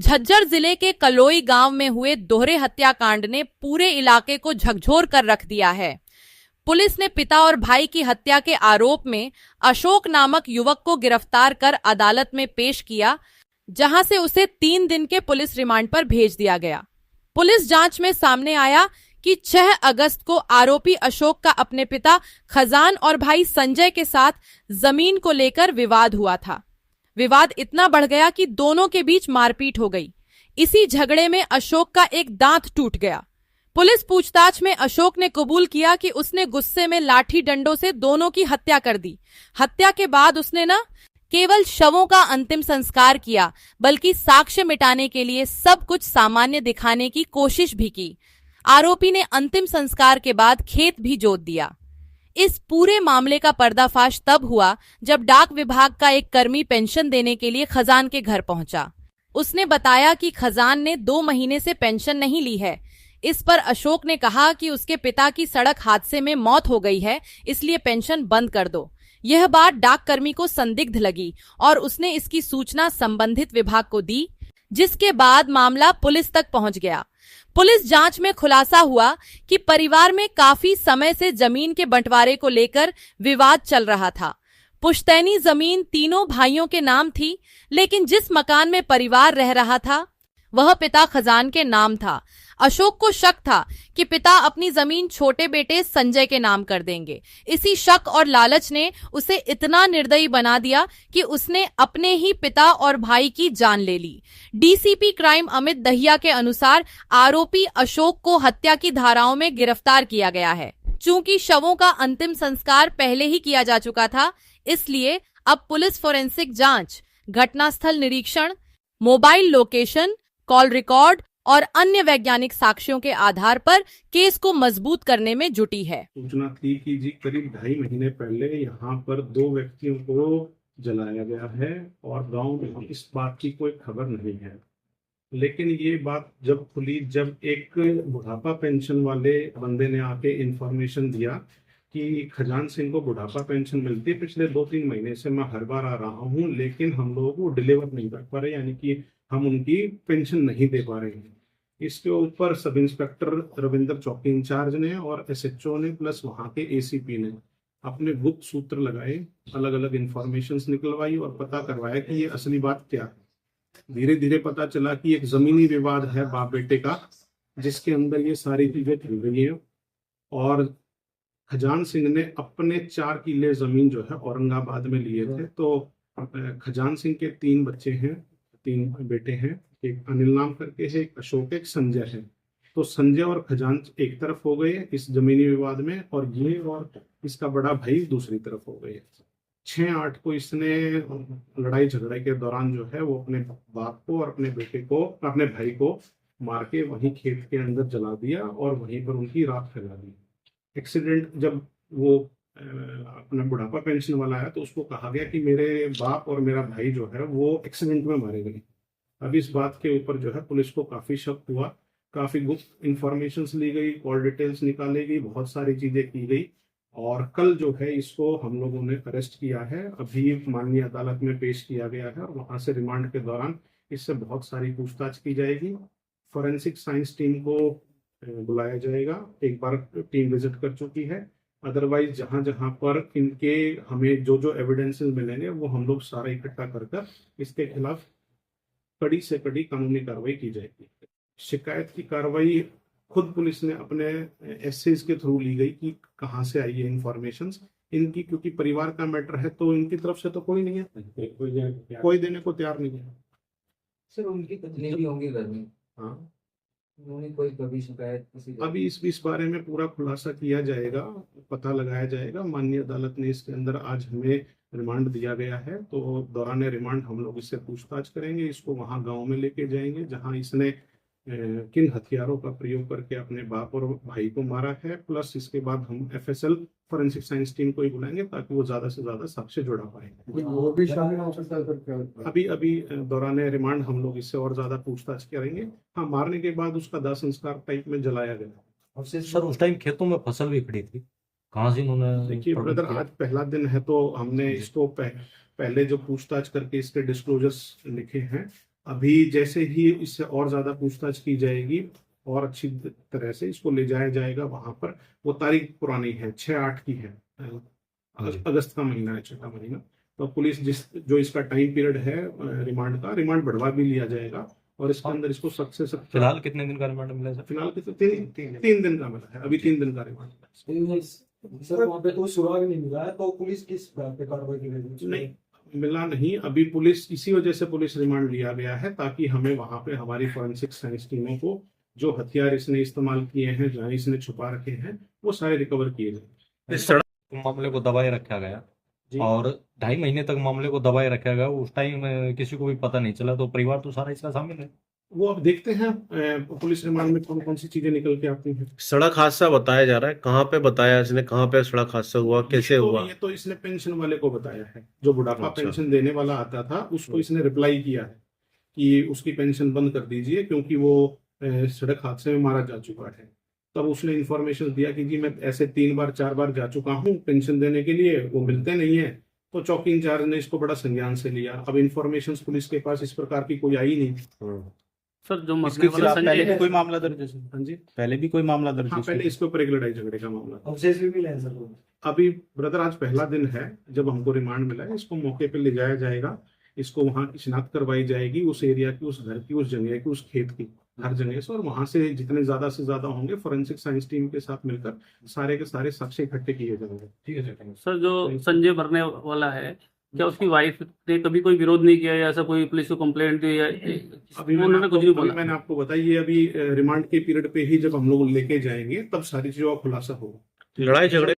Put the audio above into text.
झज्जर जिले के कलोई गांव में हुए दोहरे हत्याकांड ने पूरे इलाके को झकझोर कर रख दिया है। पुलिस ने पिता और भाई की हत्या के आरोप में अशोक नामक युवक को गिरफ्तार कर अदालत में पेश किया, जहां से उसे 3 दिन के पुलिस रिमांड पर भेज दिया गया। पुलिस जांच में सामने आया कि 6 अगस्त को आरोपी अशोक का अपने पिता खजान और भाई संजय के साथ जमीन को लेकर विवाद हुआ था। विवाद इतना बढ़ गया कि दोनों के बीच मारपीट हो गई। इसी झगड़े में अशोक का एक दांत टूट गया। पुलिस पूछताछ में अशोक ने कबूल किया कि उसने गुस्से में लाठी डंडों से दोनों की हत्या कर दी। हत्या के बाद उसने न केवल शवों का अंतिम संस्कार किया, बल्कि साक्ष्य मिटाने के लिए सब कुछ सामान्य दिखाने की कोशिश भी की। आरोपी ने अंतिम संस्कार के बाद खेत भी जोत दिया। इस पूरे मामले का पर्दाफाश तब हुआ जब डाक विभाग का एक कर्मी पेंशन देने के लिए खजान के घर पहुंचा। उसने बताया कि खजान ने 2 महीने से पेंशन नहीं ली है। इस पर अशोक ने कहा कि उसके पिता की सड़क हादसे में मौत हो गई है, इसलिए पेंशन बंद कर दो। यह बात डाक कर्मी को संदिग्ध लगी और उसने इसकी सूचना संबंधित विभाग को दी, जिसके बाद मामला पुलिस तक पहुंच गया। पुलिस जांच में खुलासा हुआ कि परिवार में काफी समय से जमीन के बंटवारे को लेकर विवाद चल रहा था। पुश्तैनी जमीन तीनों भाइयों के नाम थी, लेकिन जिस मकान में परिवार रह रहा था वह पिता खजान के नाम था। अशोक को शक था कि पिता अपनी जमीन छोटे बेटे संजय के नाम कर देंगे। इसी शक और लालच ने उसे इतना निर्दयी बना दिया कि उसने अपने ही पिता और भाई की जान ले ली। डीसीपी क्राइम अमित दहिया के अनुसार आरोपी अशोक को हत्या की धाराओं में गिरफ्तार किया गया है। चूंकि शवों का अंतिम संस्कार पहले ही किया जा चुका था, इसलिए अब पुलिस फोरेंसिक जांच, घटनास्थल निरीक्षण, मोबाइल लोकेशन, कॉल रिकॉर्ड और अन्य वैज्ञानिक साक्ष्यों के आधार पर केस को मजबूत करने में जुटी है। सूचना थी कि जी करीब 2.5 महीने पहले यहाँ पर 2 व्यक्तियों को जलाया गया है और गांव में इस बात की कोई खबर नहीं है। लेकिन ये बात जब खुली, जब एक बुढ़ापा पेंशन वाले बंदे ने आके इंफॉर्मेशन दिया कि खजान सिंह को बुढ़ापा पेंशन मिलती है, पिछले 2-3 महीने से मैं हर बार आ रहा हूँ, लेकिन हम लोगों को डिलीवर नहीं कर पा रहे, यानी कि हम उनकी पेंशन नहीं दे पा रहे हैं। इसके ऊपर सब इंस्पेक्टर रविंद्र चौकी इंचार्ज ने और एसएचओ ने प्लस वहाँ के एसीपी ने अपने गुप्त सूत्र लगाए, अलग अलग इंफॉर्मेशंस निकलवाई और पता करवाया कि ये असली बात क्या है। धीरे धीरे पता चला कि एक जमीनी विवाद है बाप बेटे का, जिसके अंदर ये सारी चीजें चल रही हैं। और खजान सिंह ने अपने 4 किले जमीन जो है औरंगाबाद में लिए थे। तो खजान सिंह के 3 बच्चे हैं, 3 बेटे हैं, एक अनिल नाम करके है, एक अशोक, एक संजय है। तो संजय और खजान एक तरफ हो गए इस जमीनी विवाद में, और ये और इसका बड़ा भाई दूसरी तरफ हो गए। 6-8 को इसने लड़ाई झगड़े के दौरान जो है वो अपने बाप को और अपने बेटे को, अपने भाई को मार के वहीं खेत के अंदर जला दिया और वहीं पर उनकी राख फैला दी। एक्सीडेंट जब वो अपना बुढ़ापा पेंशन वाला है तो उसको कहा गया कि मेरे बाप और मेरा भाई जो है वो एक्सीडेंट में मारे गए। अब इस बात के ऊपर जो है पुलिस को काफी शक हुआ, काफी गुप्त इंफॉर्मेशंस ली गई, कॉल डिटेल्स निकाली गई, बहुत सारी चीजें की गई और कल जो है इसको हम लोगों ने अरेस्ट किया है। अभी माननीय अदालत में पेश किया गया है और वहां से रिमांड के दौरान इससे बहुत सारी पूछताछ की जाएगी। फॉरेंसिक साइंस टीम को बुलाया जाएगा, एक बार टीम विजिट कर चुकी है। अदरवाइज जहां जहां पर इनके हमें जो जो एविडेंसेस मिलेंगे वो हम लोग सारा इकट्ठा कर इसके खिलाफ कड़ी से कड़ी कानूनी कार्रवाई की जाएगी। शिकायत की कार्रवाई खुद पुलिस ने अपने एसएस के थ्रू ली गई कि कहाँ से आई है इंफॉर्मेशंस इनकी, क्योंकि परिवार का मैटर है तो इनकी तरफ से तो कोई नहीं है, कोई देने को तैयार नहीं है। सर उनकी पत्नी भी होंगी घर में? हाँ, उन्होंने कोई कभी शिकायत किसी? अभी इस बारे में पूरा खुलासा किया जाएगा, पता लगाया जाएगा। माननीय अदालत ने इसके अंदर आज हमें रिमांड दिया गया है, तो दौरान रिमांड हम लोग इससे पूछताछ करेंगे, इसको वहां गांव में लेके जाएंगे जहां इसने किन हथियारों का प्रयोग करके अपने बाप और भाई को मारा है। प्लस इसके बाद हम एफएसएल फॉरेंसिक साइंस टीम को ही बुलाएंगे ताकि वो ज्यादा से ज्यादा साक्ष्य जुड़ा पाए। वो भी शामिल हो सकता है? अभी दौरान रिमांड हम लोग इससे और ज्यादा पूछताछ करेंगे। हाँ, मारने के बाद उसका दाह संस्कार टाइप में जलाया गया। और सर उस टाइम खेतों में फसल भी खड़ी थी, कहाँ से इन्होंने? देखिए ब्रदर, आज पहला दिन है तो हमने इसको पहले जो पूछताछ करके इसके डिस्क्लोजर्स लिखे हैं अभी जैसे ही इससे और ज्यादा पूछताछ की जाएगी और अच्छी तरह से इसको ले जाया जाएगा वहां पर। वो तारीख पुरानी है, 6/8 की है, अगस्त का महीना है, 6वां महीना। तो पुलिस जो इसका टाइम पीरियड है रिमांड का, रिमांड बढ़वा भी लिया जाएगा और इसके अंदर इसको सख्त से सख्त। फिलहाल कितने दिन का रिमांड मिला सर? फिलहाल तो 3 दिन का मिला है, अभी 3 दिन का रिमांड। सर वहाँ पे कोई सुराग नहीं मिला है, तो पुलिस किस बात पे कार्रवाई करेगी? नहीं मिला नहीं अभी। पुलिस इसी वजह से पुलिस रिमांड लिया गया है ताकि हमें वहां पे हमारी फॉरेंसिक साइंस टीमों को जो हथियार इसने इस्तेमाल किए हैं, जहाँ इसने छुपा रखे हैं, वो सारे रिकवर किए जाए। इस सड़क मामले को दबाए रखा गया जी। और 2.5 महीने तक मामले को दबाए रखा गया, उस टाइम किसी को भी पता नहीं चला, तो परिवार तो सारा इसका शामिल है। वो अब देखते हैं पुलिस रिमांड में कौन कौन सी चीजें निकल के आती हैं। सड़क हादसा बताया जा रहा है, कहाँ पे बताया इसने, कहाँ पे सड़क हादसा हुआ, कैसे तो हुआ? ये तो इसने पेंशन वाले को बताया है, जो बुढ़ापा अच्छा। पेंशन देने वाला आता था उसको इसने रिप्लाई किया है कि उसकी पेंशन बंद कर दीजिए क्योंकि वो सड़क हादसे में मारा जा चुका है। तब उसने इन्फॉर्मेशन दिया कि जी मैं ऐसे 3-4 बार जा चुका हूँ पेंशन देने के लिए, वो मिलते नहीं है। तो चौकी इंचार्ज ने इसको बड़ा संज्ञान से लिया। अब इन्फॉर्मेशन पुलिस के पास इस प्रकार की कोई आई नहीं। सर जो मरने इसके वाला खिलाफ संजय पहले भी है, कोई मामला दर्ज है? हाँ जी, पहले भी कोई मामला दर्ज हाँ है? पहले इसके ऊपर एक लड़ाई झगड़े का मामला था। अवशेष भी मिले हैं सर वो? अभी ब्रदर आज पहला दिन है जब हमको रिमांड मिला है, इसको मौके पे ले जाया जाएगा, इसको वहाँ की शिनाख्त करवाई जाएगी, उस एरिया की, उस घर की, उस जगह की, उस खेत की, हर जगह से। और वहां से जितने ज्यादा से ज्यादा होंगे फोरेंसिक साइंस टीम के साथ मिलकर सारे के सारे साक्ष्य इकट्ठे किए जाएंगे। ठीक है सर। सर जो संजय मरने वाला है, क्या उसकी वाइफ ने कभी कोई विरोध नहीं किया या ऐसा कोई पुलिस को कंप्लेंट दी या अभी उन्होंने कुछ नहीं बोला? मैंने आपको बताइए अभी रिमांड के पीरियड पे ही जब हम लोग लेके जाएंगे तब सारी चीजों का खुलासा होगा। लड़ाई झगड़े